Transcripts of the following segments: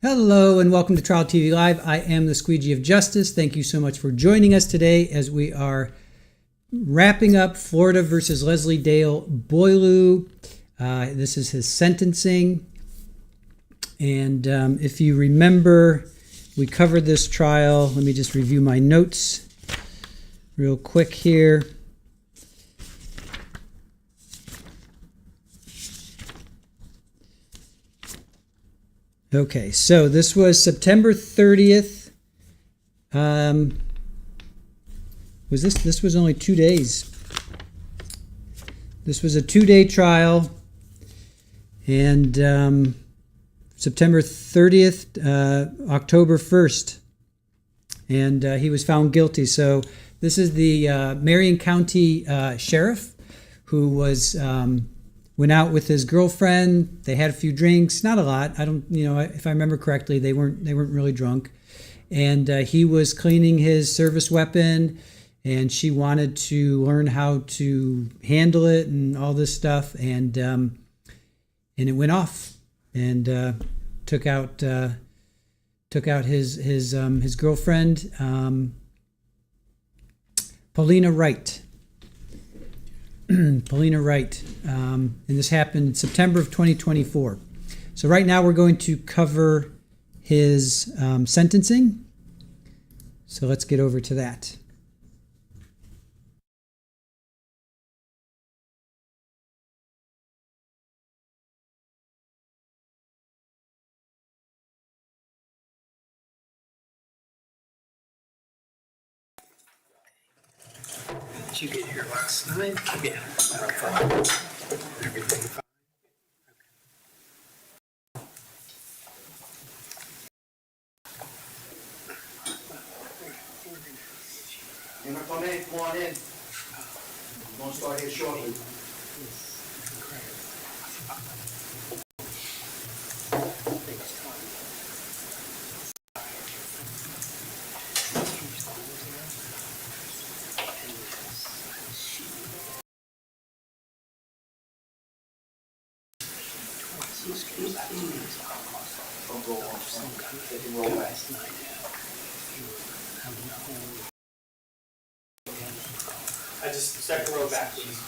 Hello and welcome to Trial TV Live. I am the Squeegee of Justice. Thank you so much for joining us today as we are wrapping up Florida versus Leslie Dale Boileau. This is his sentencing. And if you remember, we covered this trial. Let me just review my notes real quick here. Okay, so this was September 30th. This was only 2 days. This was a 2-day trial, and September 30th, October 1st, and he was found guilty. So this is the Marion County sheriff who was went out with his girlfriend. They had a few drinks, not a lot. I don't, if I remember correctly, they weren't really drunk. And he was cleaning his service weapon, and she wanted to learn how to handle it and all this stuff. And it went off, and took out his girlfriend, Polina Wright. Polina Wright, and this happened in September of 2024. So right now we're going to cover his sentencing. So let's get over to that. Did you get here last night? Yeah. Okay. Everything fine? Come on in. We're going to start here shortly. Don't go off. They can roll back. I just second row back, please.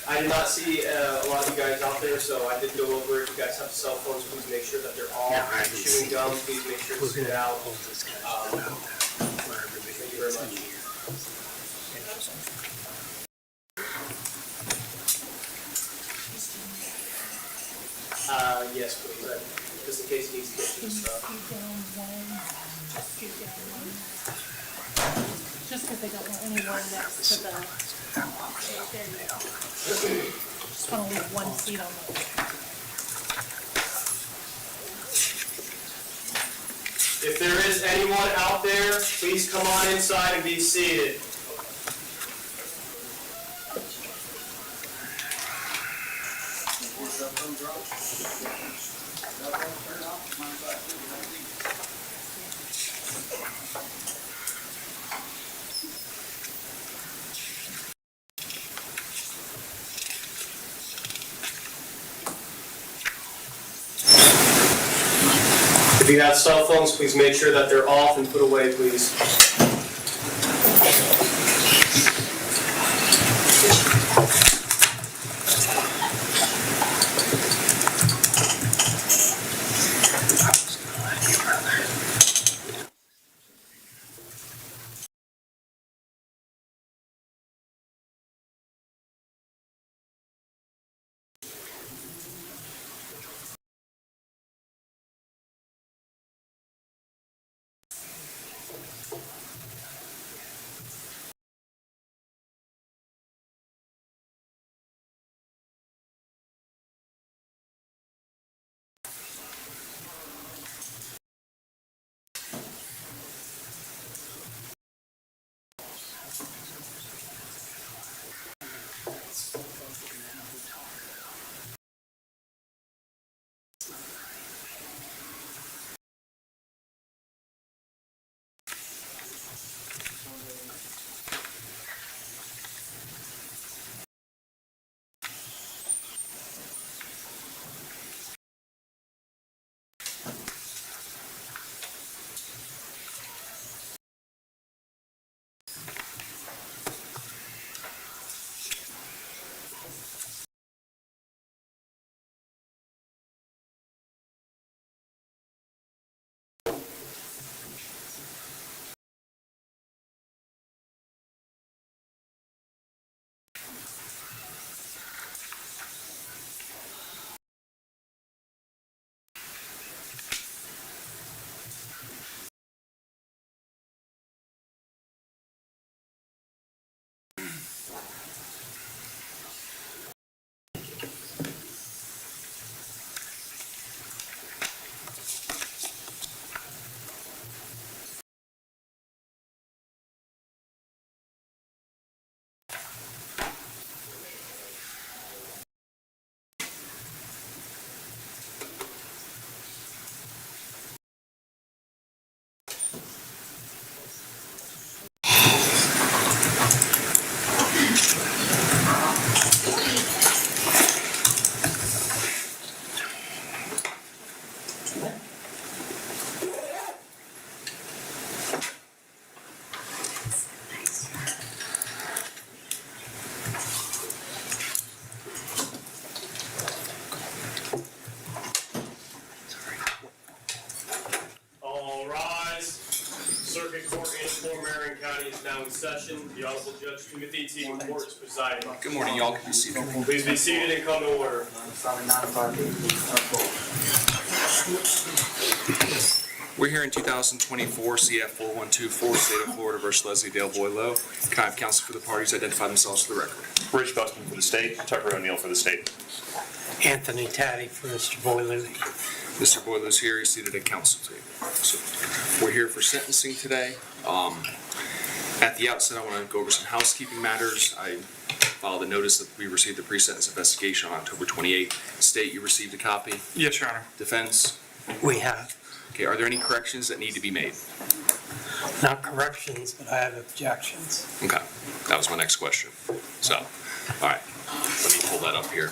I did not see a lot of you guys out there, so I did go over. If you guys have cell phones, please make sure that they're off. Chewing gum, please make sure to spit it out. Thank you very much. Yes, please. Just in case he needs to get to stuff. Just because they don't want anyone next to the. Just want to leave one seat on the. If there is anyone out there, please come on inside and be seated. If you have cell phones, please make sure that they're off and put away, please. Now in session, the Honorable Judge Timothy T. McCourt is presiding. Good morning, y'all. Can be seated. Please be seated and come to order. We're here in 2024 CF 4124, State of Florida versus Leslie Dale Boileau. Can I have counsel for the parties identify themselves for the record? Rich Buston for the state, Tucker O'Neill for the state. Anthony Taddy for Mr. Boileau. Mr. Boileau's here. He's seated at counsel table. So we're here for sentencing today. At the outset, I want to go over some housekeeping matters. I filed a notice that we received the pre-sentence investigation on October 28th. State, you received a copy? Yes, Your Honor. Defense? We have Okay, are there any corrections that need to be made? not corrections, but I have objections. Okay, that was my next question. So, all right, let me pull that up here.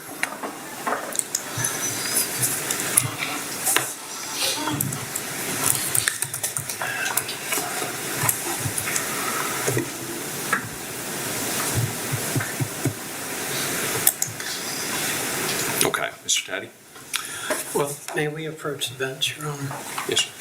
Okay, Mr. Taddy? Well, may we approach the bench, Your Honor? Yes, sir.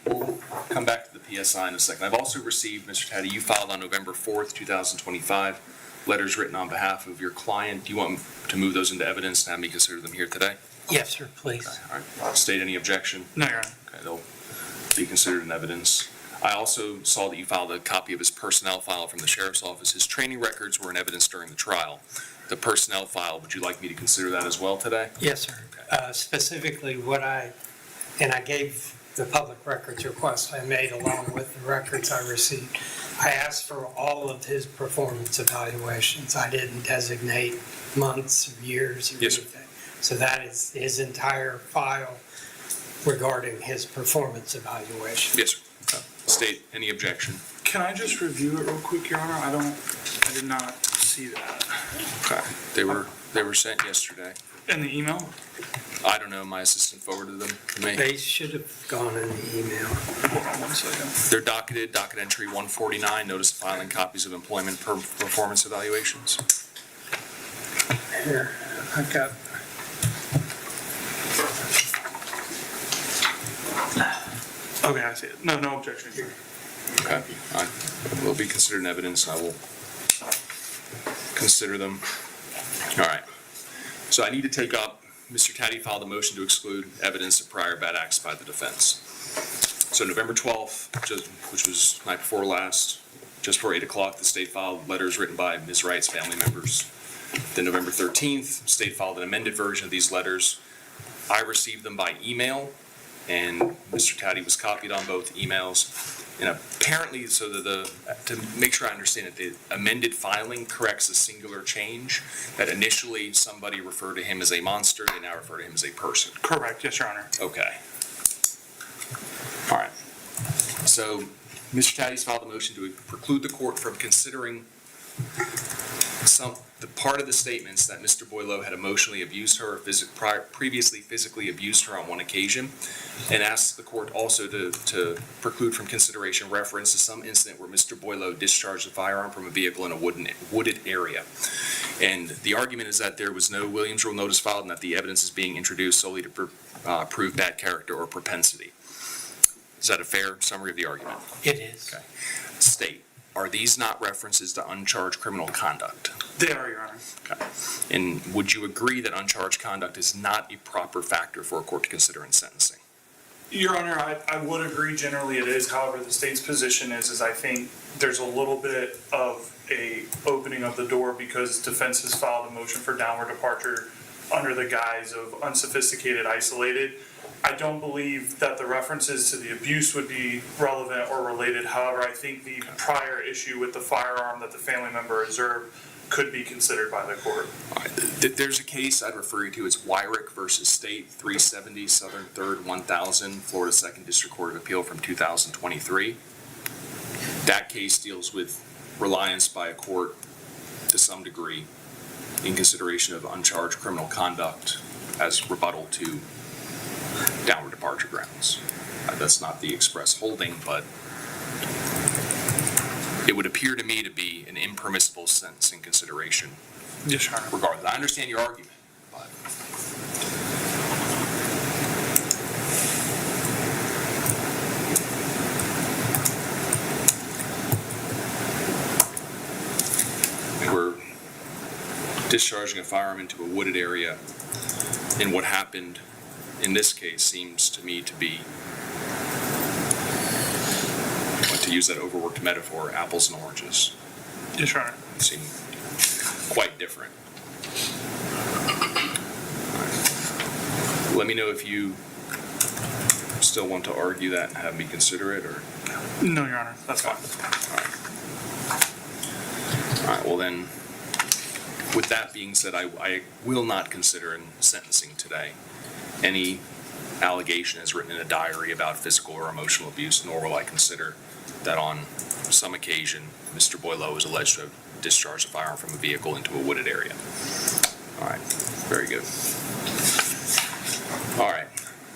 We'll come back to the PSI in a second. I've also received, Mr. Taddy, you filed on November 4th, 2025, letters written on behalf of your client. Do you want to move those into evidence and have me consider them here today? Yes, sir, please. All right. State any objection? No, Your Honor. Okay, they'll be considered in evidence. I also saw that you filed a copy of his personnel file from the sheriff's office. His training records were in evidence during the trial. The personnel file, would you like me to consider that as well today? Yes, sir. Specifically, I gave the public records request I made along with the records I received. I asked for all of his performance evaluations. I didn't designate months or years or Yes, sir. anything. So that is his entire file regarding his performance evaluation. Yes, sir. State any objection? Can I just review it real quick, Your Honor? I did not see that. Okay. They were sent yesterday. In the email? I don't know, my assistant forwarded them to me. They should have gone in the email. Hold on 1 second. They're docketed, docket entry 149, notice of filing copies of employment performance evaluations. Here, I've got. Okay, I see it. No objection here. Okay. Will be considered in evidence, and I will consider them. All right. So I need to take up, Mr. Taddy filed a motion to exclude evidence of prior bad acts by the defense. So November 12th, which was night before last, just before 8 o'clock, the state filed letters written by Ms. Wright's family members. Then November 13th, state filed an amended version of these letters. I received them by email, and Mr. Taddy was copied on both emails. And apparently, so that to make sure I understand it, the amended filing corrects a singular change, that initially somebody referred to him as a monster, they now refer to him as a person. Correct, yes, Your Honor. Okay. All right. So, Mr. Taddy's filed a motion to preclude the court from considering the part of the statements that Mr. Boileau had emotionally abused her, or previously physically abused her on one occasion, and asks the court also to preclude from consideration reference to some incident where Mr. Boileau discharged a firearm from a vehicle in a wooded area. And the argument is that there was no Williams Rule notice filed and that the evidence is being introduced solely to prove bad character or propensity. Is that a fair summary of the argument? It is. Okay. State, are these not references to uncharged criminal conduct? They are, Your Honor. Okay. And would you agree that uncharged conduct is not a proper factor for a court to consider in sentencing? Your Honor, I would agree generally it is. However, the state's position is I think there's a little bit of a opening of the door because defense has filed a motion for downward departure under the guise of unsophisticated, isolated. I don't believe that the references to the abuse would be relevant or related. However, I think the prior issue with the firearm that the family member observed could be considered by the court. All right. There's a case I'd refer you to. It's Wyrick versus State, 370 Southern 3rd 1000, Florida 2nd District Court of Appeal from 2023. That case deals with reliance by a court to some degree in consideration of uncharged criminal conduct as rebuttal to downward departure grounds. That's not the express holding, but it would appear to me to be an impermissible sentencing consideration Yes, Your Honor. regardless. I understand your argument, but. We're discharging a firearm into a wooded area, and what happened in this case seems to me to be, to use that overworked metaphor, apples and oranges. Yes, Your Honor. Seem quite different. Let me know if you still want to argue that and have me consider it, or. No, Your Honor, that's fine. All right, well then, with that being said, I will not consider in sentencing today any allegation as written in a diary about physical or emotional abuse, nor will I consider that on some occasion, Mr. Boileau is alleged to have discharged a firearm from a vehicle into a wooded area. All right, very good. All right,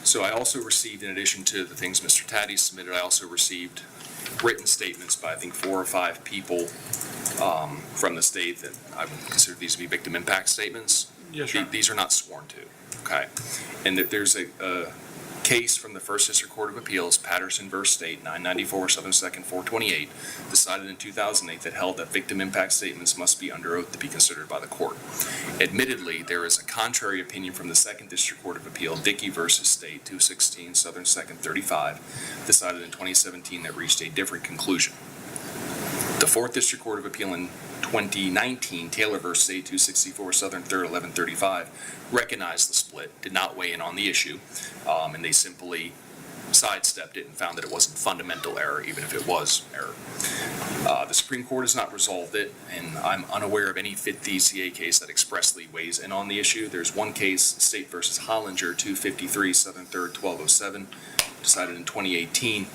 so I also received, in addition to the things Mr. Taddy submitted, I also received written statements by, I think, 4 or 5 people from the state that I would consider these to be victim impact statements. Yes, Your Honor. These are not sworn to, okay? And that there's a case from the First District Court of Appeals, Patterson v. State, 994 Southern 2nd 428, decided in 2008 that held that victim impact statements must be under oath to be considered by the court. Admittedly, there is a contrary opinion from the Second District Court of Appeal, Dickey v. State, 216 Southern 2nd 35, decided in 2017 that reached a different conclusion. The Fourth District Court of Appeal in 2019, Taylor v. State, 264 Southern 3rd 1135, recognized the split, did not weigh in on the issue, and they simply sidestepped it and found that it wasn't fundamental error, even if it was error. The Supreme Court has not resolved it, and I'm unaware of any Fifth DCA case that expressly weighs in on the issue. There's one case, State v. Hollinger, 253 Southern 3rd 1207, decided in 2018.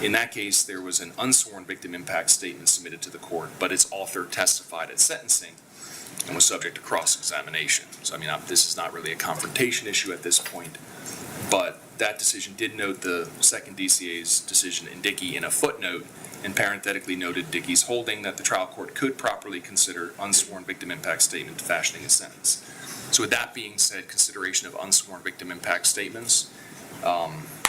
In that case, there was an unsworn victim impact statement submitted to the court, but its author testified at sentencing and was subject to cross-examination. So, I mean, this is not really a confrontation issue at this point, but that decision did note the Second DCA's decision in Dickey in a footnote, and parenthetically noted Dickey's holding that the trial court could properly consider unsworn victim impact statement fashioning a sentence. So with that being said, consideration of unsworn victim impact statements,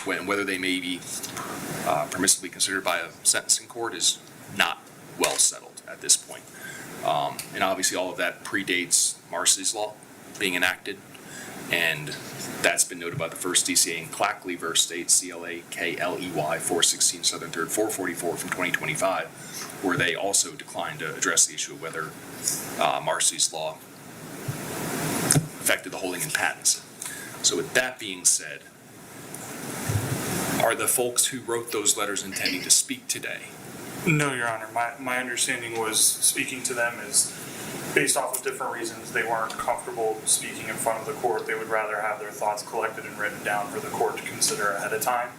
whether they may be permissibly considered by a sentencing court, is not well settled at this point. And obviously all of that predates Marcy's Law being enacted, and that's been noted by the First DCA in Clackley v. State, CLAKLEY 416 Southern 3rd 444 from 2025, where they also declined to address the issue of whether Marcy's Law affected the holding in patents. So with that being said, are the folks who wrote those letters intending to speak today? No, Your Honor. My understanding was speaking to them is based off of different reasons. They weren't comfortable speaking in front of the court. They would rather have their thoughts collected and written down for the court to consider ahead of time.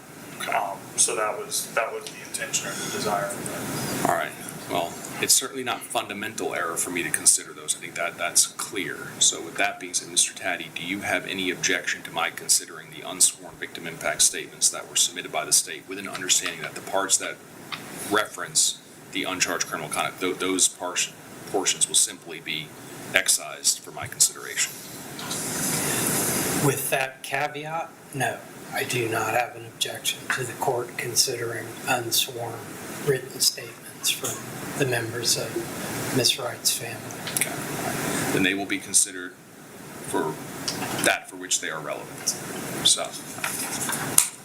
So that was the intention or the desire from them. All right. Well, it's certainly not fundamental error for me to consider those. I think that's clear. So with that being said, Mr. Taddy, do you have any objection to my considering the unsworn victim impact statements that were submitted by the state with an understanding that the parts that reference the uncharged criminal conduct, those portions will simply be excised for my consideration? With that caveat, no, I do not have an objection to the court considering unsworn written statements from the members of Ms. Wright's family. Okay. Then they will be considered for that for which they are relevant. So,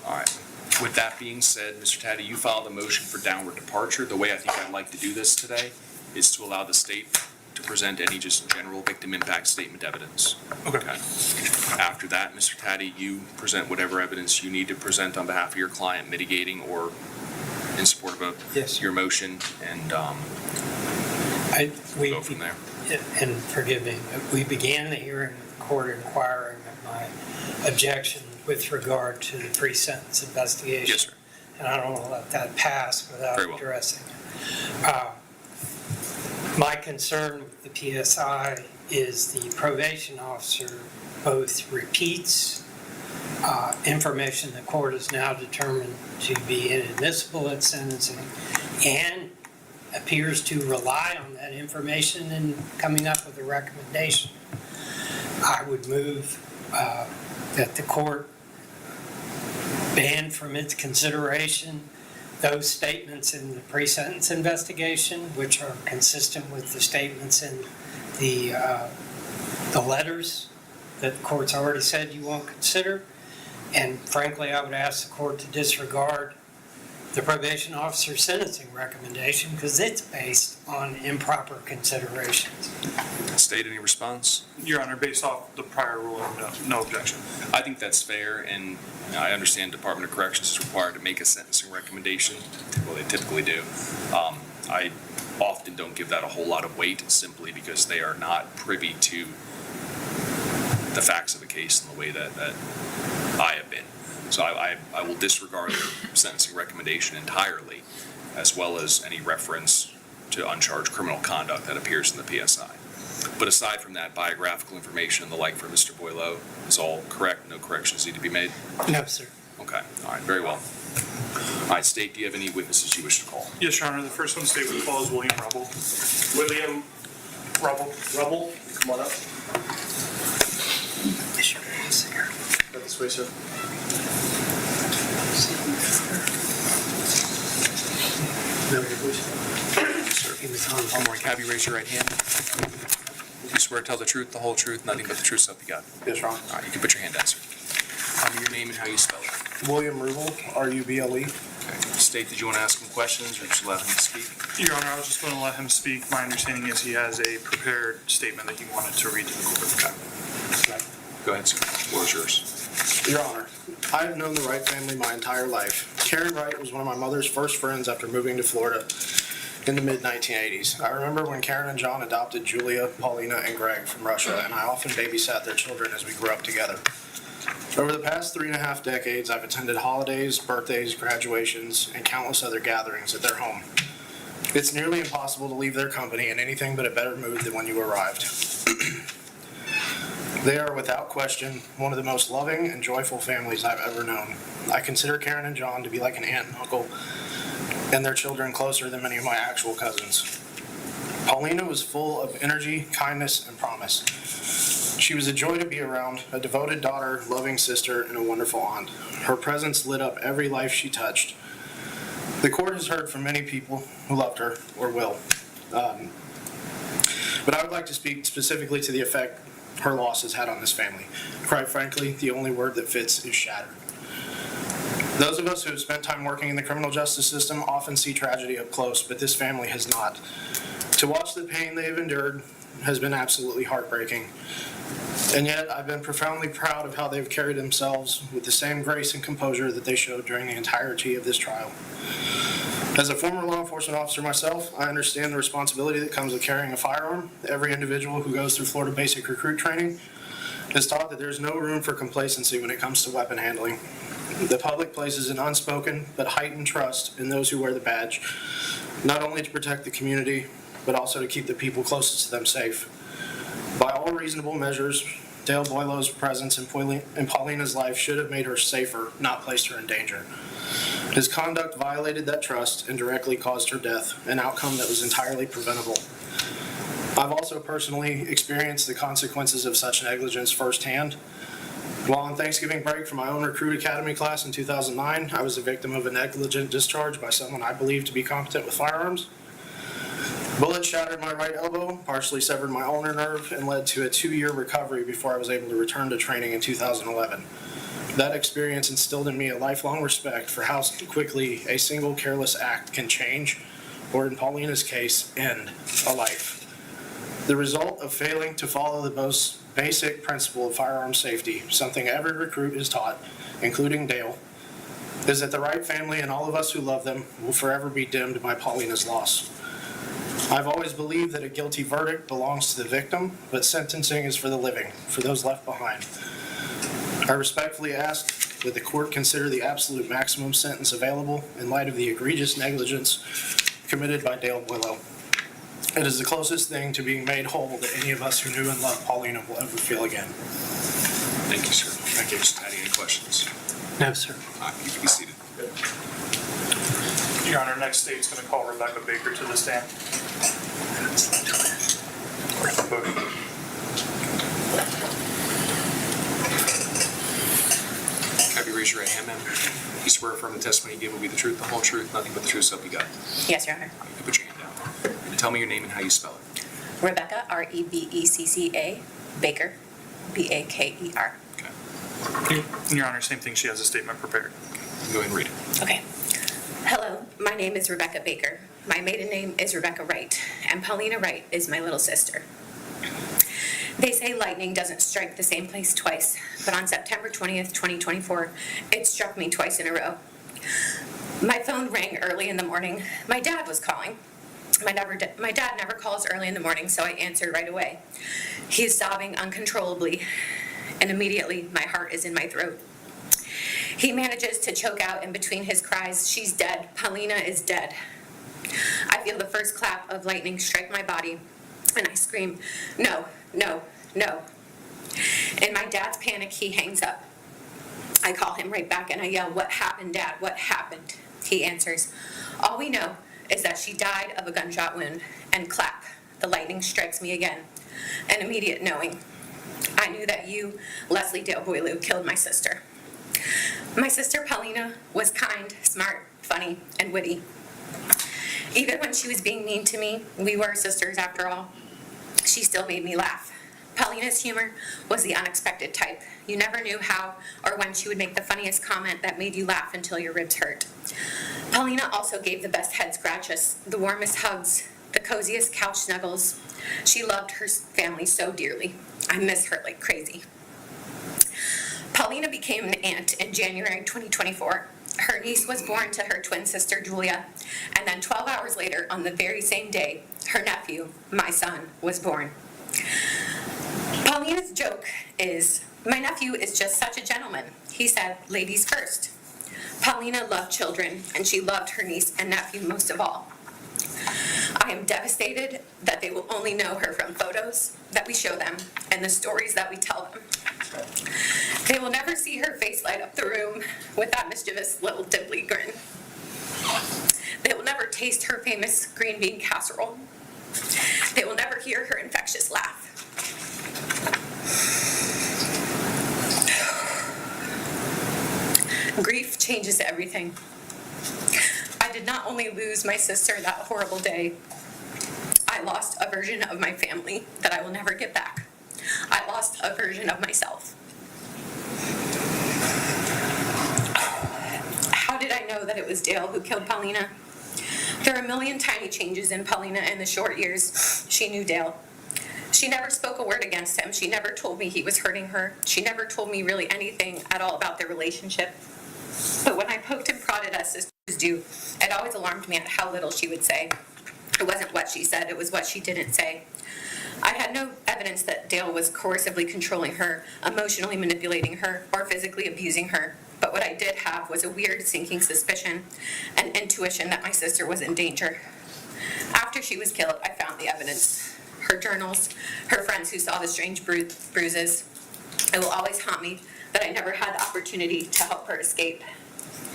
all right. With that being said, Mr. Taddy, you filed a motion for downward departure. The way I think I'd like to do this today is to allow the state to present any just general victim impact statement evidence. Okay. After that, Mr. Taddy, you present whatever evidence you need to present on behalf of your client, mitigating or in support of Yes. your motion, and We go from there. And forgive me, we began the hearing with the court inquiring of my objection with regard to the pre-sentence investigation. Yes, sir. And I don't want to let that pass without Very well. addressing it. My concern with the PSI is the probation officer both repeats information the court has now determined to be inadmissible at sentencing, and appears to rely on that information in coming up with a recommendation, I would move that the court ban from its consideration those statements in the pre-sentence investigation, which are consistent with the statements in the letters that the court's already said you won't consider. And frankly, I would ask the court to disregard the probation officer's sentencing recommendation because it's based on improper considerations. State, any response? Your Honor, based off the prior ruling, no objection. I think that's fair, and I understand Department of Corrections is required to make a sentencing recommendation. Well, they typically do. I often don't give that a whole lot of weight simply because they are not privy to the facts of the case in the way that I have been. So I will disregard their sentencing recommendation entirely, as well as any reference to uncharged criminal conduct that appears in the PSI. But aside from that, biographical information and the like for Mr. Boileau is all correct? No corrections need to be made? No, sir. Okay, all right, very well. All right, State, do you have any witnesses you wish to call? Yes, Your Honor, the first one State would call is William Rubble. William Rubble, come on up. Go this way, sir. All right, have you raise your right hand? You swear to tell the truth, the whole truth, nothing but the truth, so help you God. Yes, Your Honor. All right, you can put your hand down, sir. Tell me your name and how you spell it. William Ruble, R-U-B-L-E. Okay. State, did you want to ask him questions or just allow him to speak? Your Honor, I was just going to let him speak. My understanding is he has a prepared statement that he wanted to read to the court. Okay. Go ahead, sir. The floor is yours. Your Honor, I have known the Wright family my entire life. Karen Wright was one of my mother's first friends after moving to Florida in the mid-1980s. I remember when Karen and John adopted Julia, Polina, and Greg from Russia, and I often babysat their children as we grew up together. Over the past 3.5 decades, I've attended holidays, birthdays, graduations, and countless other gatherings at their home. It's nearly impossible to leave their company in anything but a better mood than when you arrived. They are, without question, one of the most loving and joyful families I've ever known. I consider Karen and John to be like an aunt and uncle, and their children closer than many of my actual cousins. Polina was full of energy, kindness, and promise. She was a joy to be around, a devoted daughter, loving sister, and a wonderful aunt. Her presence lit up every life she touched. The court has heard from many people who loved her, or will. But I would like to speak specifically to the effect her loss has had on this family. Quite frankly, the only word that fits is shattered. Those of us who have spent time working in the criminal justice system often see tragedy up close, but this family has not. To watch the pain they have endured has been absolutely heartbreaking. And yet, I've been profoundly proud of how they've carried themselves with the same grace and composure that they showed during the entirety of this trial. As a former law enforcement officer myself, I understand the responsibility that comes with carrying a firearm. Every individual who goes through Florida Basic Recruit Training is taught that there's no room for complacency when it comes to weapon handling. The public places an unspoken but heightened trust in those who wear the badge, not only to protect the community, but also to keep the people closest to them safe. By all reasonable measures, Dale Boileau's presence in Paulina's life should have made her safer, not placed her in danger. His conduct violated that trust and directly caused her death, an outcome that was entirely preventable. I've also personally experienced the consequences of such negligence firsthand. While on Thanksgiving break for my own recruit academy class in 2009, I was a victim of a negligent discharge by someone I believed to be competent with firearms. Bullet shattered my right elbow, partially severed my ulnar nerve, and led to a 2-year recovery before I was able to return to training in 2011. That experience instilled in me a lifelong respect for how quickly a single careless act can change, or in Paulina's case, end a life. The result of failing to follow the most basic principle of firearm safety, something every recruit is taught, including Dale, is that the Wright family and all of us who love them will forever be dimmed by Paulina's loss. I've always believed that a guilty verdict belongs to the victim, but sentencing is for the living, for those left behind. I respectfully ask that the court consider the absolute maximum sentence available in light of the egregious negligence committed by Dale Boileau. It is the closest thing to being made whole that any of us who knew and loved Polina will ever feel again. Thank you, sir. Thank you. Mr. Taddy, any questions? No, sir. You can be seated. Your Honor, next state's going to call Rebecca Baker to the stand. Have you raised your right hand, ma'am? You swear affirm the testimony you give will be the truth, the whole truth, nothing but the truth, so help you God. Yes, Your Honor. You can put your hand down. And tell me your name and how you spell it. Rebecca, Rebecca, Baker, Baker. Okay. Your Honor, same thing, she has a statement prepared. Go ahead and read it. Okay. Hello, my name is Rebecca Baker. My maiden name is Rebecca Wright, and Polina Wright is my little sister. They say lightning doesn't strike the same place twice, but on September 20th, 2024, it struck me twice in a row. My phone rang early in the morning. My dad was calling. My dad never calls early in the morning, so I answered right away. He is sobbing uncontrollably, and immediately my heart is in my throat. He manages to choke out in between his cries, "She's dead. Polina is dead." I feel the first clap of lightning strike my body, and I scream, "No, no, no." In my dad's panic, he hangs up. I call him right back and I yell, "What happened, Dad? What happened?" He answers, "All we know is that she died of a gunshot wound," and clap, the lightning strikes me again. An immediate knowing. I knew that you, Leslie Dale Boileau, killed my sister. My sister Polina was kind, smart, funny, and witty. Even when she was being mean to me, we were sisters after all, she still made me laugh. Polina's humor was the unexpected type. You never knew how or when she would make the funniest comment that made you laugh until your ribs hurt. Paulina also gave the best head scratches, the warmest hugs, the coziest couch snuggles. She loved her family so dearly. I miss her like crazy. Polina became an aunt in January 2024. Her niece was born to her twin sister, Julia, and then 12 hours later, on the very same day, her nephew, my son, was born. Paulina's joke is, "My nephew is just such a gentleman." He said, "Ladies first." Polina loved children, and she loved her niece and nephew most of all. I am devastated that they will only know her from photos that we show them and the stories that we tell them. They will never see her face light up the room with that mischievous little dimply grin. They will never taste her famous green bean casserole. They will never hear her infectious laugh. Grief changes everything. I did not only lose my sister that horrible day, I lost a version of my family that I will never get back. I lost a version of myself. How did I know that it was Dale who killed Polina? There are a million tiny changes in Polina in the short years she knew Dale. She never spoke a word against him. She never told me he was hurting her. She never told me really anything at all about their relationship. But when I poked and prodded as sisters do, it always alarmed me at how little she would say. It wasn't what she said, it was what she didn't say. I had no evidence that Dale was coercively controlling her, emotionally manipulating her, or physically abusing her. But what I did have was a weird sinking suspicion and intuition that my sister was in danger. After she was killed, I found the evidence. Her journals, her friends who saw the strange bruises. It will always haunt me that I never had the opportunity to help her escape.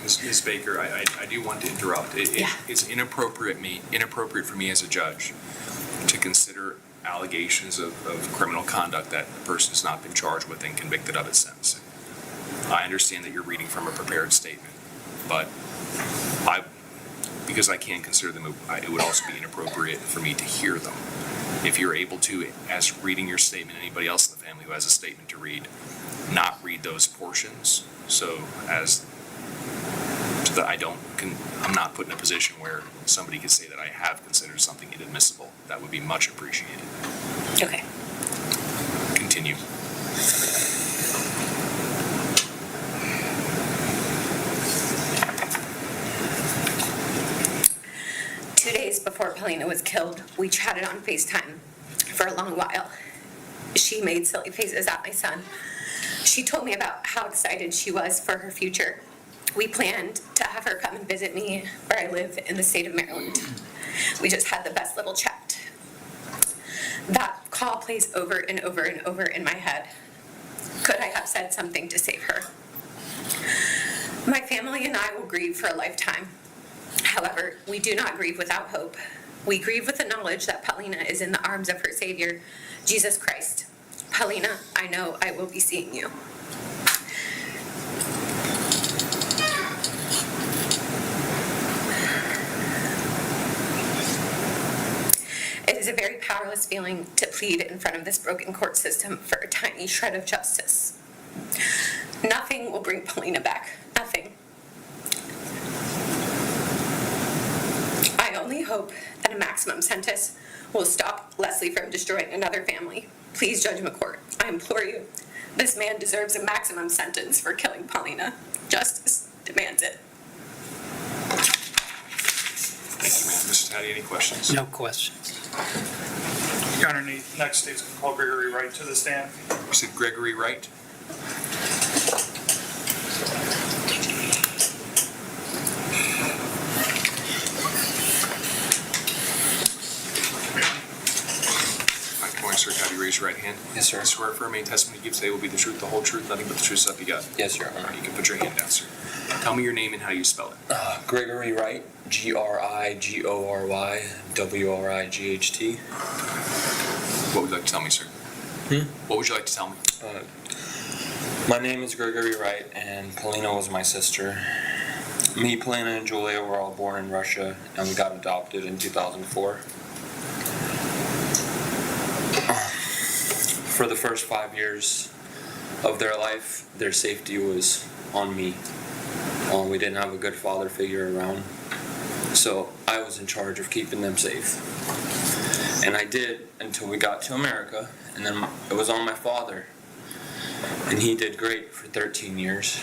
Ms. Baker, I do want to interrupt. It's inappropriate for me as a judge to consider allegations of criminal conduct that the person has not been charged with and convicted of at sentencing. I understand that you're reading from a prepared statement, but because I can't consider them, it would also be inappropriate for me to hear them. If you're able to, as reading your statement, anybody else in the family who has a statement to read, not read those portions, so that I'm not put in a position where somebody could say that I have considered something inadmissible. That would be much appreciated. Okay. Continue. Before Polina was killed, we chatted on FaceTime for a long while. She made silly faces at my son. She told me about how excited she was for her future. We planned to have her come and visit me where I live in the state of Maryland. We just had the best little chat. That call plays over and over and over in my head. Could I have said something to save her? My family and I will grieve for a lifetime. However, we do not grieve without hope. We grieve with the knowledge that Polina is in the arms of her Savior, Jesus Christ. Polina, I know I will be seeing you. It is a very powerless feeling to plead in front of this broken court system for a tiny shred of justice. Nothing will bring Polina back. Nothing. I only hope that a maximum sentence will stop Leslie from destroying another family. Please, Judge McCourt, I implore you. This man deserves a maximum sentence for killing Polina. Justice demands it. Thank you, ma'am. Mr. Taddy, any questions? No questions. Your Honor, next state's going to call Gregory Wright to the stand. You said Gregory Wright? All right, good morning, sir. Have you raised your right hand? Yes, sir. I swear affirm any testimony you give today will be the truth, the whole truth, nothing but the truth, so help you God. Yes, Your All Honor. right, you can put your hand down, sir. Tell me your name and how you spell it. Gregory Wright, Grigory Wright. What would you like to tell me, sir? What would you like to tell me? My name is Gregory Wright, and Polina was my sister. Me, Polina, and Julia were all born in Russia, and we got adopted in 2004. For the first 5 years of their life, their safety was on me. We didn't have a good father figure around, so I was in charge of keeping them safe. And I did until we got to America, and then it was on my father. And he did great for 13 years.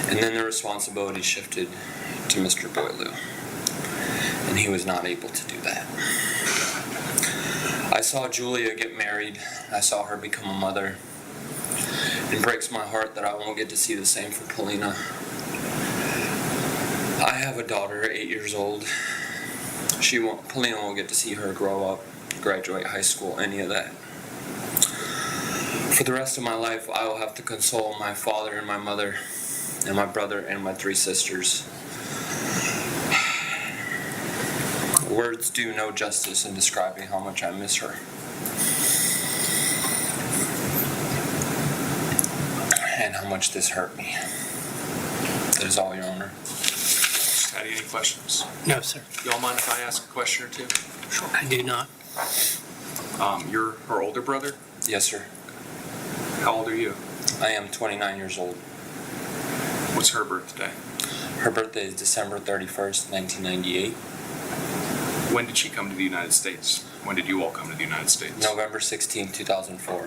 And then the responsibility shifted to Mr. Boileau, and he was not able to do that. I saw Julia get married. I saw her become a mother. It breaks my heart that I won't get to see the same for Polina. I have a daughter, 8 years old. Polina won't get to see her grow up, graduate high school, any of that. For the rest of my life, I will have to console my father and my mother, and my brother and my 3 sisters. Words do no justice in describing how much I miss her. And how much this hurt me. That is all, Your Honor. Mr. Taddy, any questions? No, sir. Y'all mind if I ask a question or two? I do not. You're her older brother? Yes, sir. How old are you? I am 29 years old. What's her birthday? Her birthday is December 31st, 1998. When did she come to the United States? When did you all come to the United States? November 16, 2004. Okay.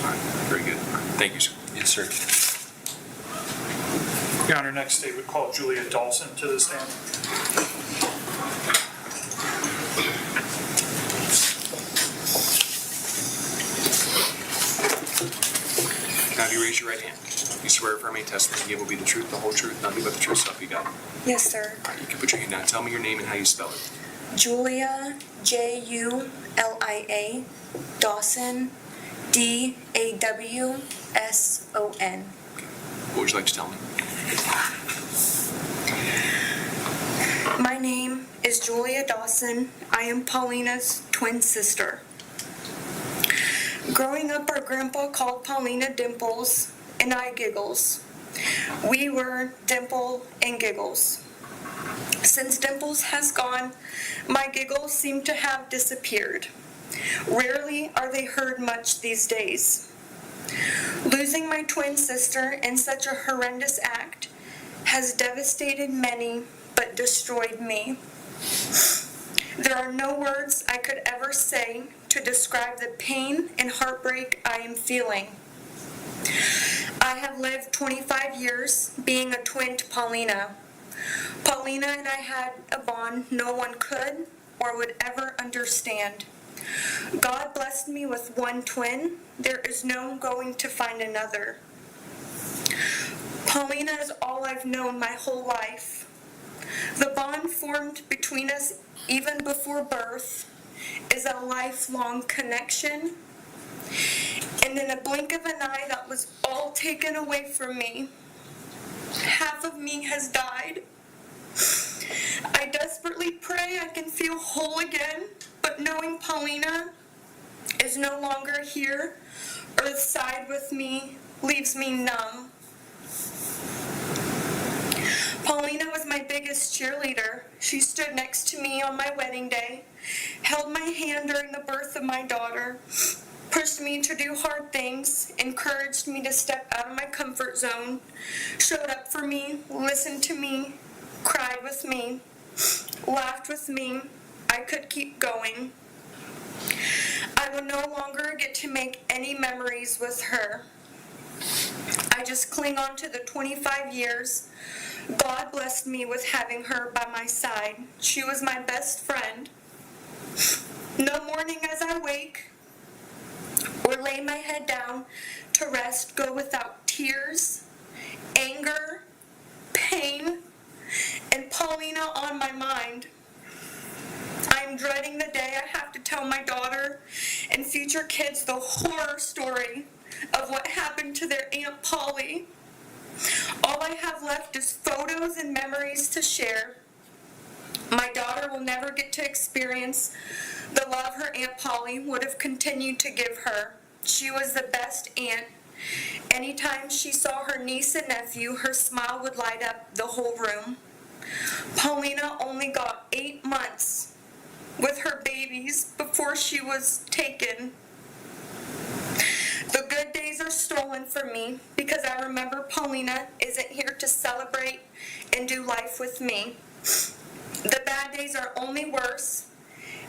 All right, very good. All right. Thank you, sir. Yes, sir. Your Honor, next state would call Julia Dawson to the stand. Now, do you raise your right hand? You swear affirm any testimony you give will be the truth, the whole truth, nothing but the truth, so help you God. Yes, sir. All right, you can put your hand down. Tell me your name and how you spell it. Julia, Julia, Dawson, Dawson. What would you like to tell me? My name is Julia Dawson. I am Paulina's twin sister. Growing up, our grandpa called Polina Dimples, and I Giggles. We were Dimple and Giggles. Since Dimples has gone, my Giggles seem to have disappeared. Rarely are they heard much these days. Losing my twin sister in such a horrendous act has devastated many, but destroyed me. There are no words I could ever say to describe the pain and heartbreak I am feeling. I have lived 25 years being a twin to Polina. Polina and I had a bond no one could or would ever understand. God blessed me with one twin. There is no going to find another. Polina is all I've known my whole life. The bond formed between us even before birth is a lifelong connection. And in a blink of an eye, that was all taken away from me. Half of me has died. I desperately pray I can feel whole again, but knowing Polina is no longer here, earthside with me, leaves me numb. Polina was my biggest cheerleader. She stood next to me on my wedding day, held my hand during the birth of my daughter, pushed me to do hard things, encouraged me to step out of my comfort zone, showed up for me, listened to me, cried with me, laughed with me. I could keep going. I will no longer get to make any memories with her. I just cling on to the 25 years. God blessed me with having her by my side. She was my best friend. No morning as I wake or lay my head down to rest go without tears, anger, pain, and Polina on my mind. I'm dreading the day I have to tell my daughter and future kids the horror story of what happened to their Aunt Polly. All I have left is photos and memories to share. My daughter will never get to experience the love her Aunt Polly would have continued to give her. She was the best aunt. Anytime she saw her niece and nephew, her smile would light up the whole room. Polina only got 8 months with her babies before she was taken. The good days are stolen from me because I remember Polina isn't here to celebrate and do life with me. The bad days are only worse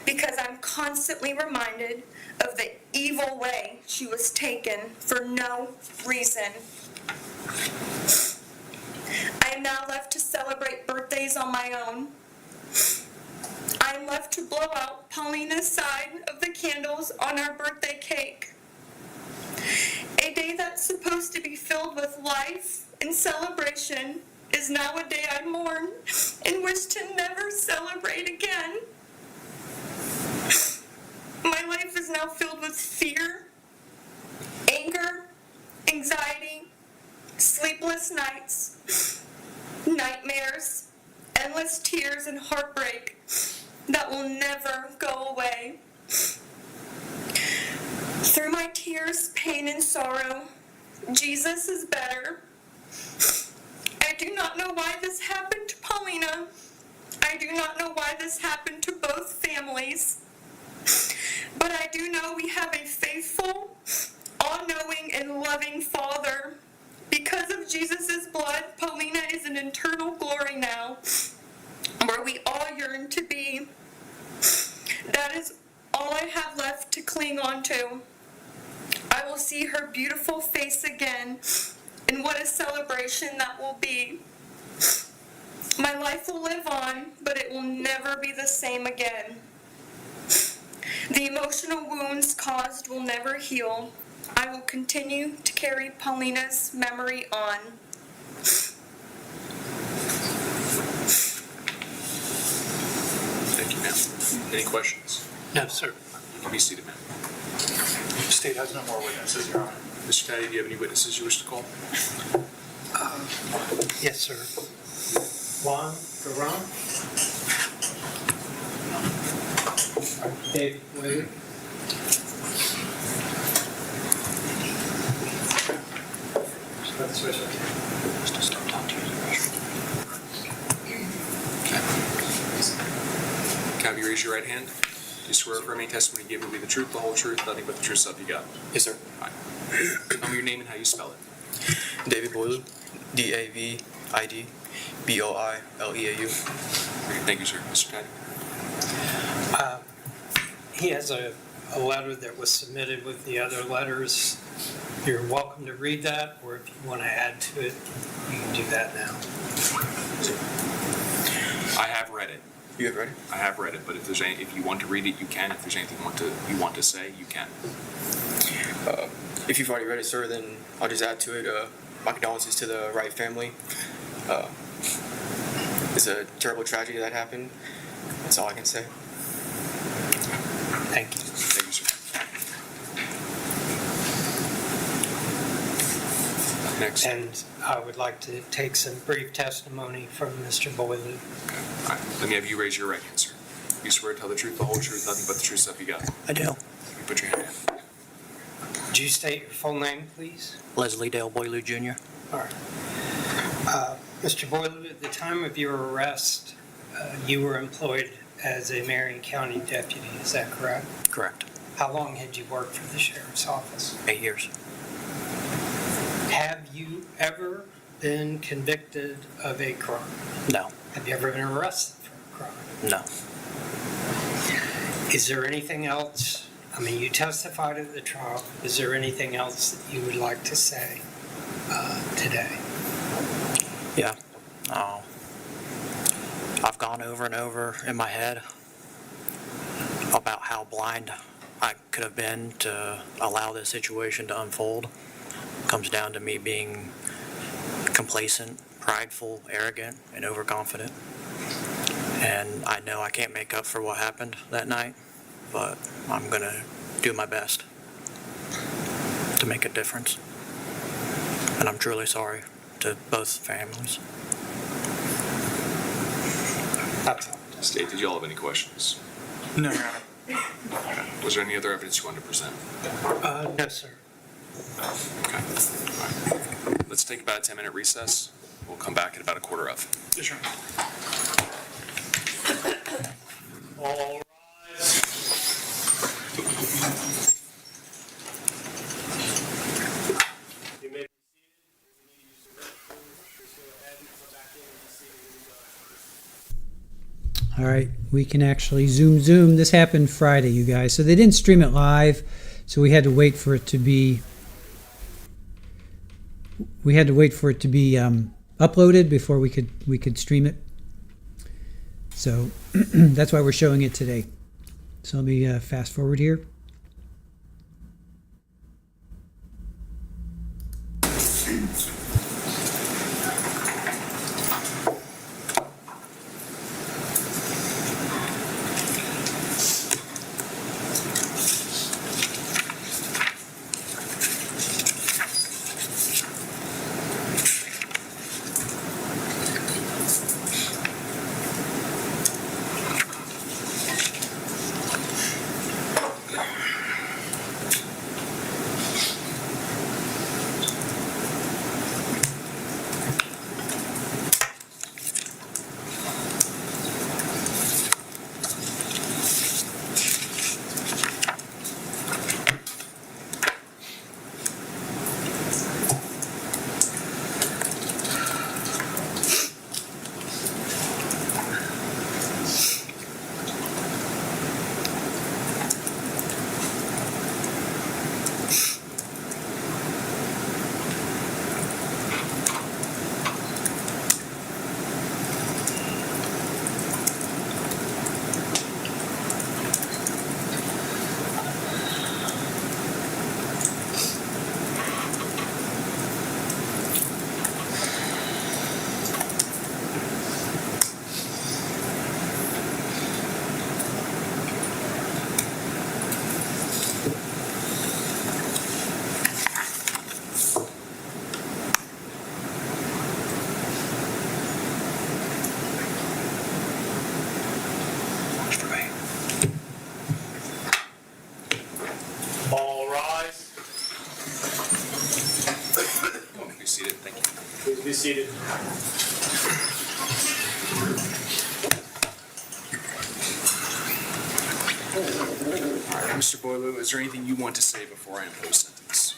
because I'm constantly reminded of the evil way she was taken for no reason. I am now left to celebrate birthdays on my own. I am left to blow out Polina's side of the candles on our birthday cake. A day that's supposed to be filled with life and celebration is now a day I mourn and wish to never celebrate again. My life is now filled with fear, anger, anxiety, sleepless nights, nightmares, endless tears and heartbreak that will never go away. Through my tears, pain, and sorrow, Jesus is better. I do not know why this happened to Polina. I do not know why this happened to both families. But I do know we have a faithful, all-knowing, and loving Father. Because of Jesus' blood, Polina is in eternal glory now, where we all yearn to be. That is all I have left to cling on to. I will see her beautiful face again, and what a celebration that will be. My life will live on, but it will never be the same again. The emotional wounds caused will never heal. I will continue to carry Polina's memory on. Thank you, ma'am. Any questions? No, sir. You can be seated, ma'am. The state has no more witnesses, Your Honor. Mr. Caddy, do you have any witnesses you wish to call? Yes, sir. Juan Garan. David Boileau. Have you raise your right hand? Do you swear affirm any testimony you give will be the truth, the whole truth, nothing but the truth, so help you God? Yes, sir. All right. Tell me your name and how you spell it. David Boileau, David Boileau. Thank you, sir. Mr. Caddy. He has a letter that was submitted with the other letters. You're welcome to read that, or if you want to add to it, you can do that now. I have read it. You have read it? I have read it, but if you want to read it, you can. If there's anything you want to say, you can. If you've already read it, sir, then I'll just add to it. My condolences to the Wright family. It's a terrible tragedy that happened. That's all I can say. Thank you. Thank you, sir. Next. And I would like to take some brief testimony from Mr. Boileau. Okay. All right. Let me have you raise your right hand, sir. You swear to tell the truth, the whole truth, nothing but the truth, so help you God. I do. You put your hand down. Would you state your full name, please? Leslie Dale Boileau Jr. All right. Mr. Boileau, at the time of your arrest, you were employed as a Marion County deputy, is that correct? Correct. How long had you worked for the sheriff's office? 8 years. Have you ever been convicted of a crime? No. Have you ever been arrested for a crime? No. Is there anything else? I mean, you testified at the trial. Is there anything else that you would like to say today? Yeah. I've gone over and over in my head about how blind I could have been to allow this situation to unfold. It comes down to me being complacent, prideful, arrogant, and overconfident. And I know I can't make up for what happened that night, but I'm going to do my best to make a difference. And I'm truly sorry to both families. That's all. State, did you all have any questions? No, Your Honor. Okay. Was there any other evidence you wanted to present? No, sir. Okay. All right. Let's take about a 10-minute recess. We'll come back at about 1:15. Yes, Your Honor. All rise. You may be seated. If you need to use the restroom, please go ahead and come back in and be seated when you're done. All right, we can actually zoom. This happened Friday, you guys. So they didn't stream it live, so we had to wait for it to be. Uploaded before we could stream it. So that's why we're showing it today. So let me fast forward here. All rise. Be seated. Thank you. Please be seated. All right, Mr. Boileau, is there anything you want to say before I impose sentence?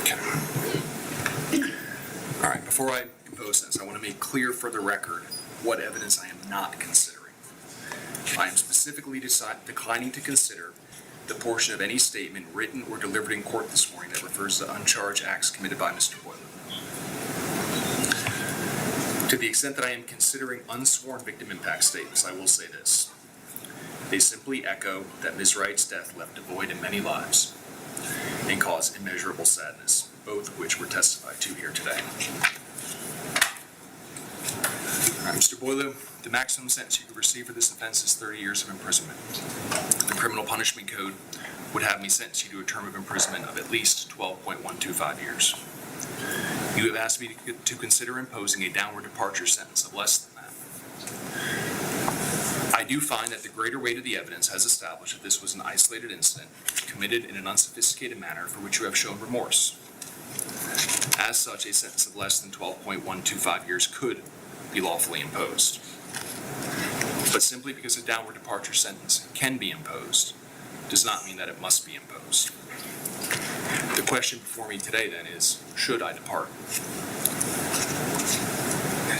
Okay. All right, before I impose sentence, I want to make clear for the record what evidence I am not considering. I am specifically declining to consider the portion of any statement written or delivered in court this morning that refers to uncharged acts committed by Mr. Boileau. To the extent that I am considering unsworn victim impact statements, I will say this. They simply echo that Ms. Wright's death left a void in many lives and caused immeasurable sadness, both of which were testified to here today. All right, Mr. Boileau, the maximum sentence you could receive for this offense is 30 years of imprisonment. The Criminal Punishment Code would have me sentence you to a term of imprisonment of at least 12.125 years. You have asked me to consider imposing a downward departure sentence of less than that. I do find that the greater weight of the evidence has established that this was an isolated incident committed in an unsophisticated manner for which you have shown remorse. As such, a sentence of less than 12.125 years could be lawfully imposed. But simply because a downward departure sentence can be imposed does not mean that it must be imposed. The question before me today then is, should I depart?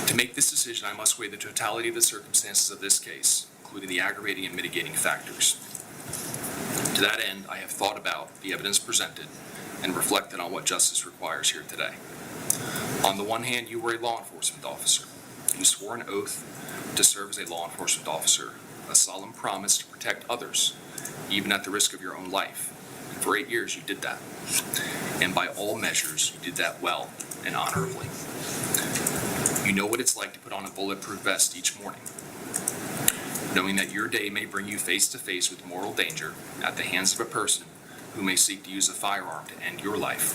To make this decision, I must weigh the totality of the circumstances of this case, including the aggravating and mitigating factors. To that end, I have thought about the evidence presented and reflected on what justice requires here today. On the one hand, you were a law enforcement officer. You swore an oath to serve as a law enforcement officer, a solemn promise to protect others, even at the risk of your own life. And for 8 years, you did that. And by all measures, you did that well and honorably. You know what it's like to put on a bulletproof vest each morning, knowing that your day may bring you face to face with mortal danger at the hands of a person who may seek to use a firearm to end your life.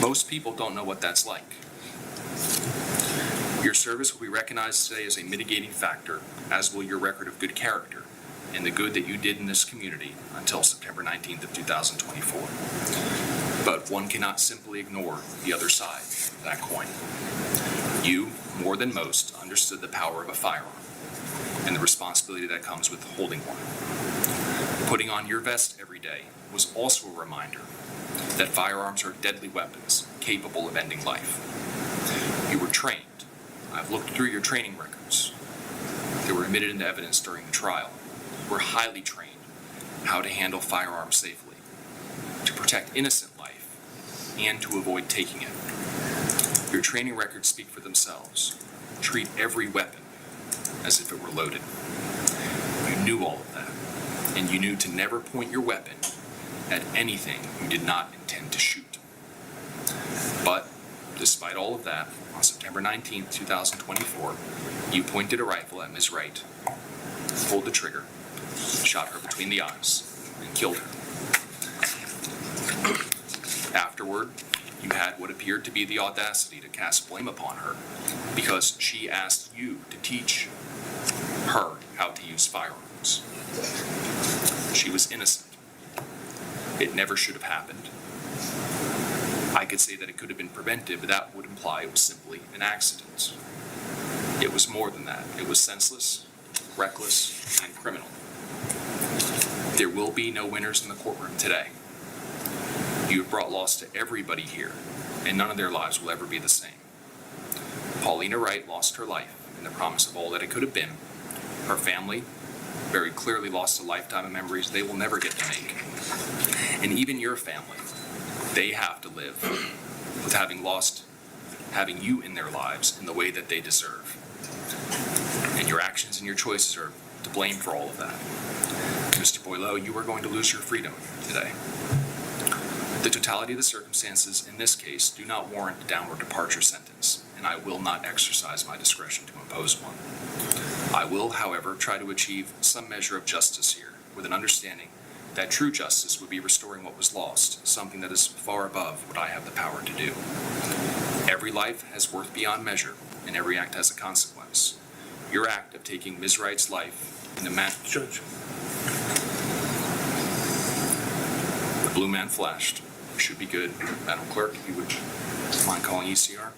Most people don't know what that's like. Your service will be recognized today as a mitigating factor, as will your record of good character and the good that you did in this community until September 19th of 2024. But one cannot simply ignore the other side of that coin. You, more than most, understood the power of a firearm and the responsibility that comes with holding one. Putting on your vest every day was also a reminder that firearms are deadly weapons capable of ending life. You were trained. I've looked through your training records. They were admitted into evidence during the trial. You were highly trained how to handle firearms safely, to protect innocent life, and to avoid taking it. Your training records speak for themselves. Treat every weapon as if it were loaded. You knew all of that, and you knew to never point your weapon at anything you did not intend to shoot. But despite all of that, on September 19th, 2024, you pointed a rifle at Ms. Wright, pulled the trigger, shot her between the eyes, and killed her. Afterward, you had what appeared to be the audacity to cast blame upon her because she asked you to teach her how to use firearms. She was innocent. It never should have happened. I could say that it could have been prevented, but that would imply it was simply an accident. It was more than that. It was senseless, reckless, and criminal. There will be no winners in the courtroom today. You have brought loss to everybody here, and none of their lives will ever be the same. Polina Wright lost her life in the promise of all that it could have been. Her family very clearly lost a lifetime of memories they will never get to make. And even your family, they have to live with having you in their lives in the way that they deserve. And your actions and your choices are to blame for all of that. Mr. Boileau, you are going to lose your freedom today. The totality of the circumstances in this case do not warrant a downward departure sentence, and I will not exercise my discretion to impose one. I will, however, try to achieve some measure of justice here, with an understanding that true justice would be restoring what was lost, something that is far above what I have the power to do. Every life has worth beyond measure, and every act has a consequence. Your act of taking Ms. Wright's life in the Judge. The blue man flashed. Should be good. Madam Clerk, if you would mind calling ECR.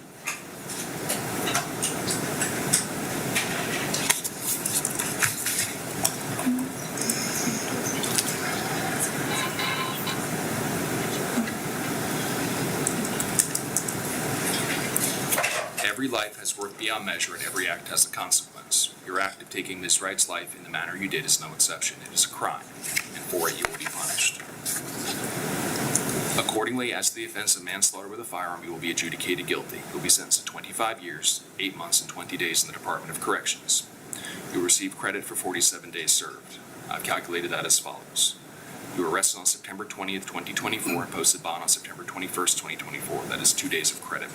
Every life has worth beyond measure, and every act has a consequence. Your act of taking Ms. Wright's life in the manner you did is no exception. It is a crime, and for it you will be punished. Accordingly, as to the offense of manslaughter with a firearm, you will be adjudicated guilty. You will be sentenced to 25 years, 8 months, and 20 days in the Department of Corrections. You will receive credit for 47 days served. I've calculated that as follows. You were arrested on September 20th, 2024, and posted bond on September 21st, 2024. That is 2 days of credit.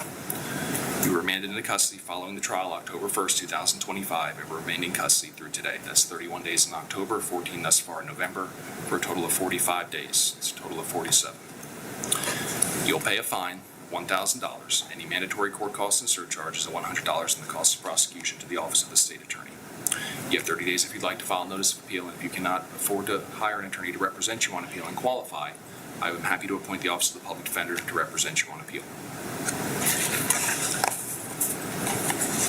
You were remanded into custody following the trial October 1st, 2025, and remained in custody through today. That's 31 days in October, 14 thus far in November, for a total of 45 days. It's a total of 47. You'll pay a fine, $1,000. Any mandatory court costs and surcharges of $100, and the cost of prosecution to the Office of the State Attorney. You have 30 days if you'd like to file a notice of appeal, and if you cannot afford to hire an attorney to represent you on appeal and qualify, I am happy to appoint the Office of the Public Defender to represent you on appeal.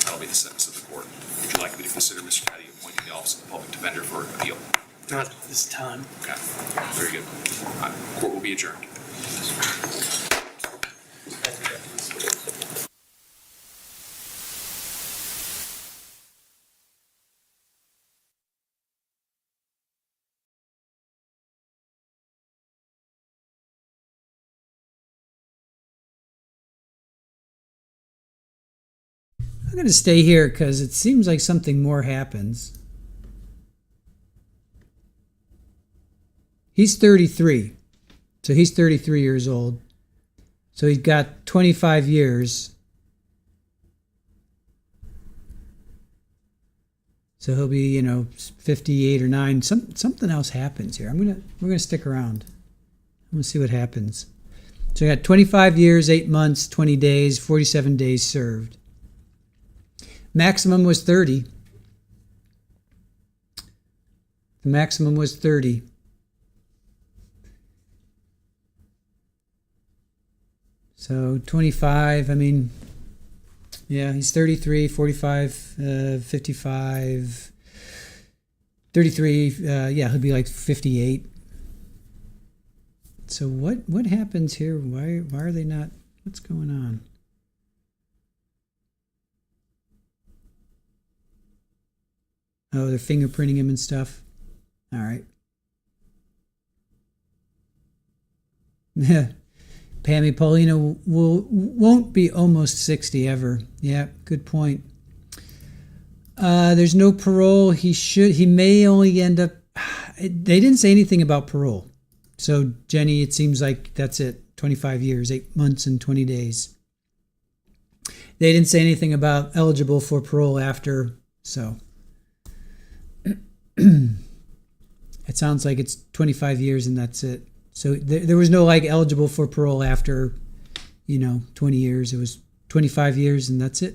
That'll be the sentence of the court. Would you like me to consider Mr. Caddy appointing the Office of the Public Defender for appeal? Not at this time. Okay, very good. Court will be adjourned. I'm going to stay here because it seems like something more happens. He's 33. So he's 33 years old. So he's got 25 years. So he'll be, 58 or 9. Something else happens here. We're gonna stick around. I'm gonna see what happens. So I got 25 years, 8 months, 20 days, 47 days served. Maximum was 30. The maximum was 30. So 25, he's 33, 45, 55, 33, he'll be like 58. So what happens here? Why are they not, what's going on? Oh, they're fingerprinting him and stuff. All right. Pammy, Polina won't be almost 60 ever. Yeah, good point. There's no parole. He may only end up, they didn't say anything about parole. So Jenny, it seems like that's it. 25 years, 8 months and 20 days. They didn't say anything about eligible for parole after, so. It sounds like it's 25 years and that's it. So there was no eligible for parole after, 20 years. It was 25 years and that's it.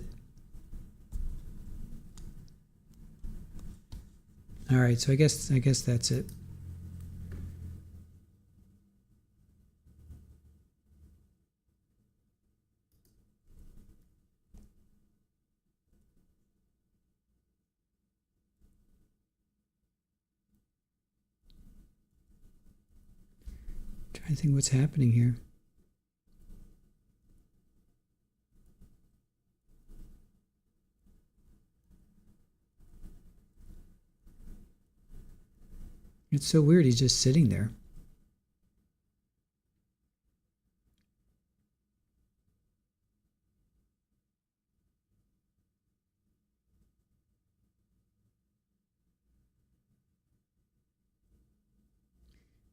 All right, so I guess that's it. I think what's happening here. It's so weird. He's just sitting there.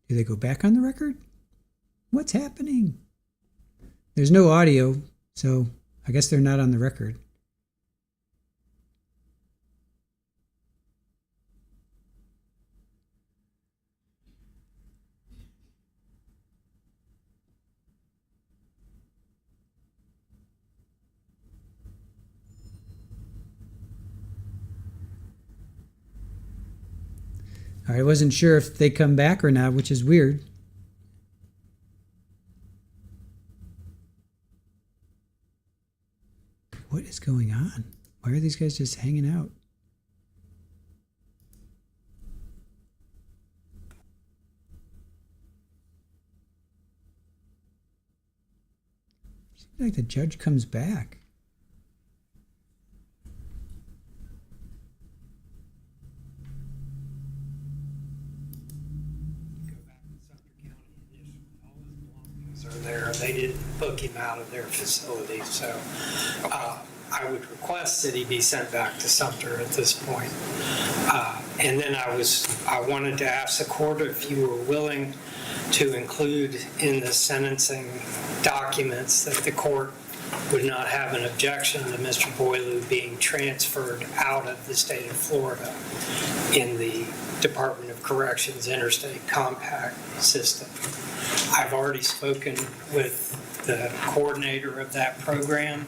Do they go back on the record? What's happening? There's no audio, so I guess they're not on the record. I wasn't sure if they come back or not, which is weird. What is going on? Why are these guys just hanging out? Seems like the judge comes back. There, they didn't book him out of their facility, so I would request that he be sent back to Sumter at this point. And then I wanted to ask the court if you were willing to include in the sentencing documents that the court would not have an objection to Mr. Boileau being transferred out of the state of Florida in the Department of Corrections Interstate Compact system. I've already spoken with the coordinator of that program.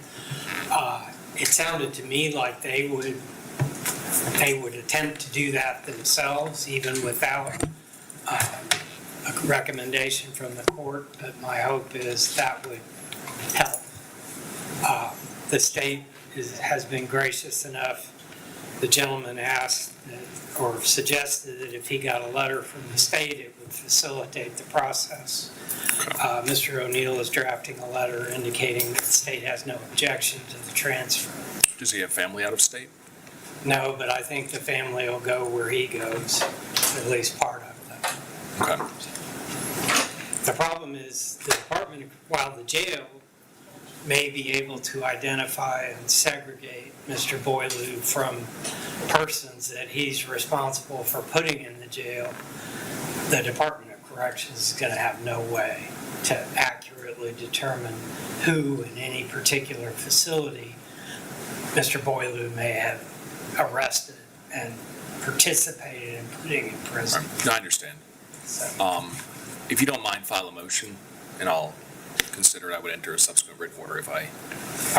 It sounded to me like they would attempt to do that themselves, even without a recommendation from the court, but my hope is that would help. The state has been gracious enough. The gentleman asked or suggested that if he got a letter from the state, it would facilitate the process. Mr. O'Neill is drafting a letter indicating that the state has no objection to the transfer. Does he have family out of state? No, but I think the family will go where he goes, at least part of them. Okay. The problem is the department, while the jail may be able to identify and segregate Mr. Boileau from persons that he's responsible for putting in the jail, the Department of Corrections is going to have no way to accurately determine who in any particular facility Mr. Boileau may have arrested and participated in putting in prison. No, I understand. So, If you don't mind, file a motion, and I'll consider it. I would enter a subsequent written order if I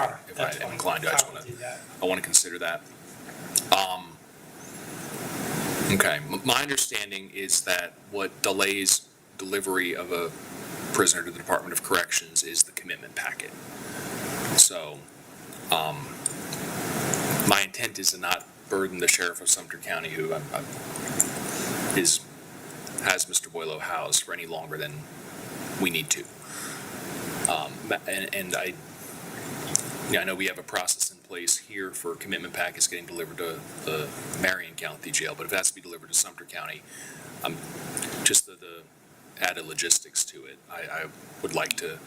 all right, if that's I am fine. inclined to. I will do that. I want to consider that. Okay, my understanding is that what delays delivery of a prisoner to the Department of Corrections is the commitment packet. So, my intent is to not burden the sheriff of Sumter County, who has Mr. Boileau housed for any longer than we need to. And I know we have a process in place here for commitment packets getting delivered to the Marion County jail, but if it has to be delivered to Sumter County, just the added logistics to it, I would like to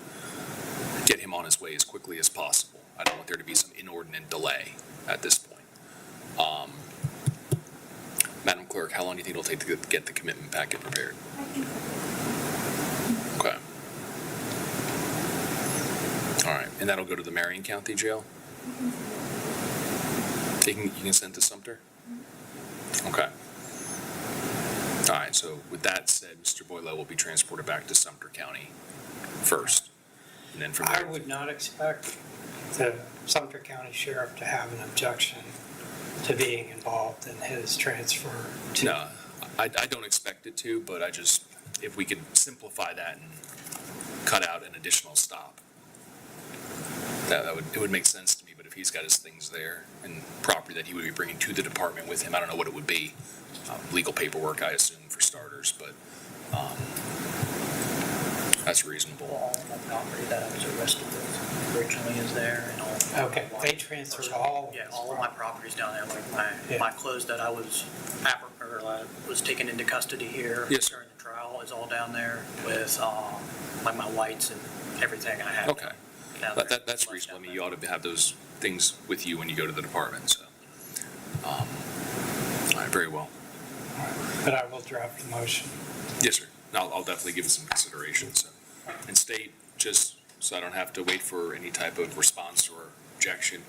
get him on his way as quickly as possible. I don't want there to be some inordinate delay at this point. Madam Clerk, how long do you think it'll take to get the commitment packet prepared? Okay. All right, and that'll go to the Marion County Jail? You can send to Sumter? Okay. All right, so with that said, Mr. Boileau will be transported back to Sumter County first, and then from I there. would not expect the Sumter County Sheriff to have an objection to being involved in his transfer to. No, I don't expect it to, but if we could simplify that and cut out an additional stop, it would make sense to me. But if he's got his things there and property that he would be bringing to the department with him, I don't know what it would be. Legal paperwork, I assume, for starters, but that's reasonable. All of my property that I was arrested with originally is there, and all. Okay, they transferred all. Yeah, all of my property's down there, like Yeah. my clothes that I was taken into custody here. Yes, sir. During the trial is all down there with, like my whites and everything I have. Okay. down But there. that's reasonable. I mean, you ought to have those things with you when you go to the department, so. All right, very well. But I will draft the motion. Yes, sir. I'll definitely give it some consideration, so. And state, just so I don't have to wait for any type of response or objection,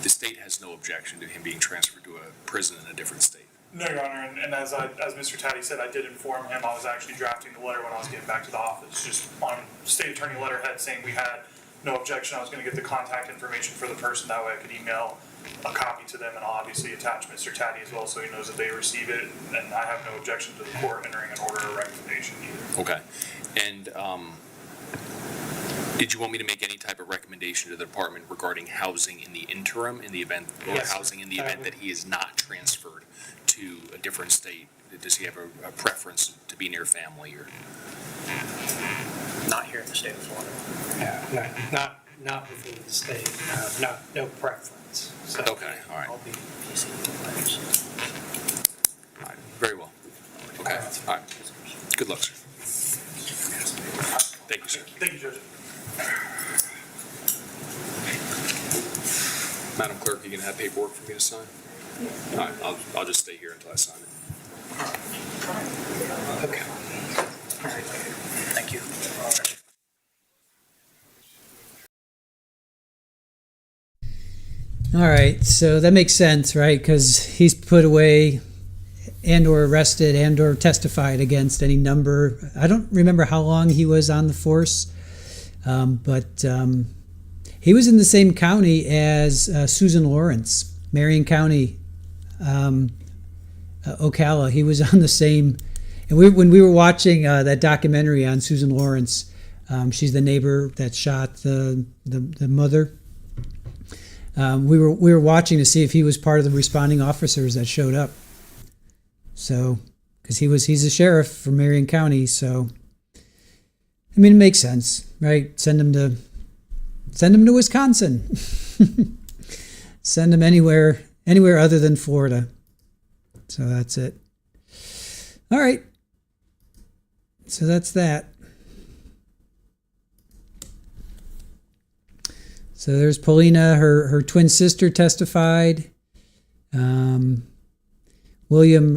the state has no objection to him being transferred to a prison in a different state. No, Your Honor, and as Mr. Taddy said, I did inform him I was actually drafting the letter when I was getting back to the office, just on state attorney letterhead saying we had no objection. I was gonna get the contact information for the person, that way I could email a copy to them, and I'll obviously attach Mr. Taddy as well, so he knows that they receive it, and I have no objection to the court entering an order or recommendation either. Okay. And did you want me to make any type of recommendation to the department regarding housing in the interim, in the event, or Yes, sir. housing in the event that he is not transferred to a different state? Does he have a preference to be near family, or? Not here in the state of Florida. Yeah, not within the state, no preference. So Okay, all right. I'll be PC. All right, very well. Okay, all right. Good luck, sir. Thank you, sir. Thank you, Judge. Madam Clerk, you can have paperwork for me to sign? All right, I'll just stay here until I sign it. okay. Thank you. All right, so that makes sense, right? Because he's put away and or arrested and or testified against any number. I don't remember how long he was on the force, but he was in the same county as Susan Lawrence, Marion County, Ocala. He was on the same. And when we were watching that documentary on Susan Lawrence, she's the neighbor that shot the mother. We were watching to see if he was part of the responding officers that showed up. So, because he's a sheriff from Marion County, so I mean it makes sense, right? Send him to Wisconsin. Send him anywhere other than Florida. So that's it. All right. So that's that. So there's Polina, her twin sister testified. William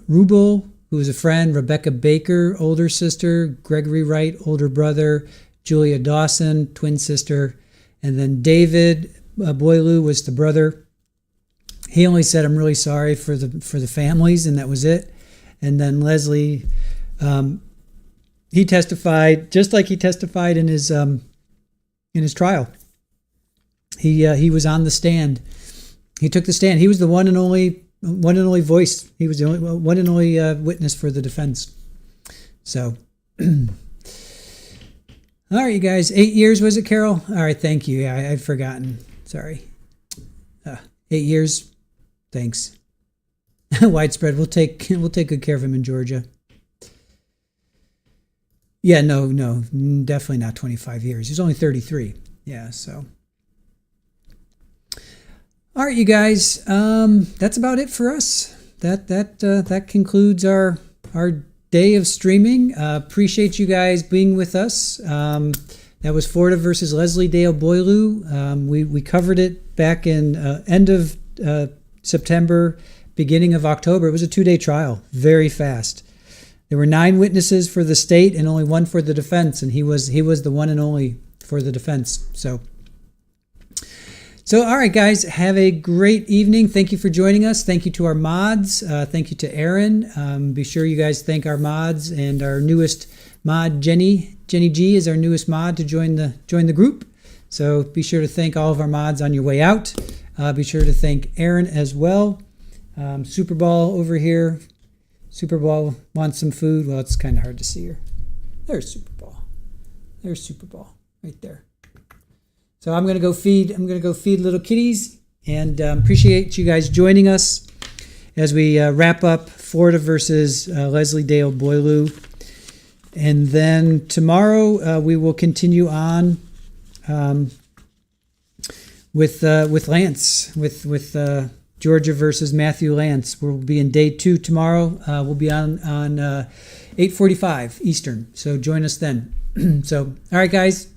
Rubel, who was a friend. Rebecca Baker, older sister. Gregory Wright, older brother. Julia Dawson, twin sister. And then David Boileau was the brother. He only said, "I'm really sorry for the families," and that was it. And then Leslie, he testified just like he testified in his trial. He was on the stand. He took the stand. He was the one and only voice. He was the one and only witness for the defense. So, all right, you guys. 8 years, was it, Carol? All right, thank you. Yeah, I'd forgotten. Sorry. 8 years. Thanks. Widespread. We'll take good care of him in Georgia. Yeah, no, definitely not 25 years. He's only 33. Yeah, so. All right, you guys. That's about it for us. That concludes our day of streaming. Appreciate you guys being with us. That was Florida versus Leslie Dale Boileau. We covered it back in end of September, beginning of October. It was a 2-day trial, very fast. There were 9 witnesses for the state and only 1 for the defense, and he was the one and only for the defense. So all right, guys, have a great evening. Thank you for joining us. Thank you to our mods. Thank you to Aaron. Be sure you guys thank our mods and our newest mod, Jenny. Jenny G is our newest mod to join the group. So be sure to thank all of our mods on your way out. Be sure to thank Aaron as well. Super Ball over here. Super Ball wants some food. Well, it's kind of hard to see her. There's Super Ball. There's Super Ball right there. So I'm gonna go feed little kitties, and appreciate you guys joining us as we wrap up Florida versus Leslie Dale Boileau, and then tomorrow we will continue on with Lance with Georgia versus Matthew Lance. We'll be in day 2 tomorrow. We'll be on 8:45 Eastern. So join us then. So all right, guys.